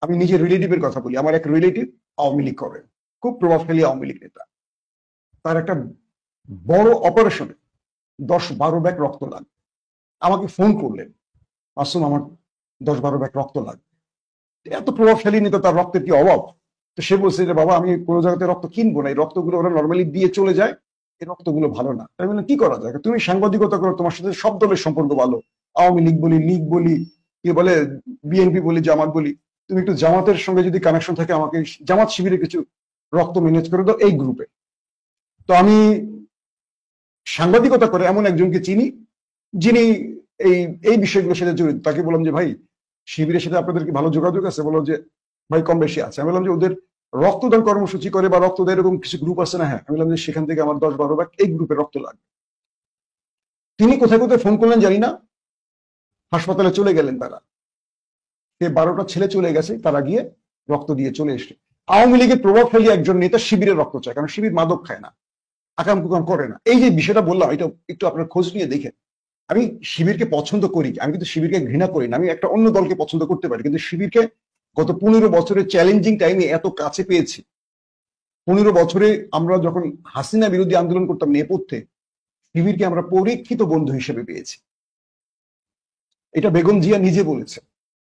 আমি নিজের রিলেটিভের কথা বলি। আমার এক রিলেটিভ আওয়ামী লীগ করেন, খুব প্রভাবশালী আওয়ামী লীগ নেতা। তার একটা বড় অপারেশনে 10-12 ব্যাগ রক্ত লাগবে। আমাকে ফোন করলেন, মাসুম আমার 10-12 ব্যাগ রক্ত লাগবে। এত প্রভাবশালী নেতা, তার রক্তের কি অভাব? তো সে বলছে যে বাবা আমি কোনো জায়গাতে রক্ত কিনবো না, এই রক্তগুলো ওরা নর্মালি দিয়ে চলে যায়, এই রক্তগুলো ভালো না। তাই বললাম কি করা যায়? তুমি সাংবাদিকতা করো, তোমার সাথে সব দলের সম্পর্ক ভালো, আওয়ামী লীগ বলি, লীগ বলি, কি বলে বিএনপি বলি, জামাত বলি, তুমি একটু জামাতের সঙ্গে যদি কানেকশন থাকে আমাকে জামাত শিবিরে কিছু রক্ত ম্যানেজ করে দাও এই গ্রুপে। তো আমি সাংবাদিকতা করে এমন একজনকে চিনি যিনি এই এই বিষয়গুলোর সাথে জড়িত। তাকে বললাম যে ভাই শিবিরের সাথে আপনাদের কি ভালো যোগাযোগ আছে? বললাম যে ভাই কম বেশি আছে। আমি বললাম যে ওদের রক্তদান কর্মসূচি করে বা রক্ত দেয় এরকম কিছু গ্রুপ আছে না? হ্যাঁ। আমি বললাম যে সেখান থেকে আমার 10-12 ভাগ এই গ্রুপে রক্ত লাগবে। তিনি কোথায় কোথায় ফোন করলেন জানি না, হাসপাতালে চলে গেলেন তারা। সে 12টা ছেলে চলে গেছে, তারা গিয়ে রক্ত দিয়ে চলে এসে আওয়ামী লীগের প্রভাবশালী একজন নেতা শিবিরের রক্ত চায়, কারণ শিবির মাদক খায় না, আকাম কুকাম করে না। এই যে বিষয়টা বললাম, এটা একটু আপনার খোঁজ নিয়ে দেখেন। আমি শিবিরকে পছন্দ করি, আমি কিন্তু শিবিরকে ঘৃণা করি না। আমি একটা অন্য দলকে পছন্দ করতে পারি, কিন্তু শিবিরকে গত 15 বছরের চ্যালেঞ্জিং টাইমে এত কাছে পেয়েছি। 15 বছরে আমরা যখন হাসিনা বিরোধী আন্দোলন করতাম নেপথ্যে, শিবিরকে আমরা পরীক্ষিত বন্ধু হিসেবে পেয়েছি। এটা বেগম জিয়া নিজে বলেছে।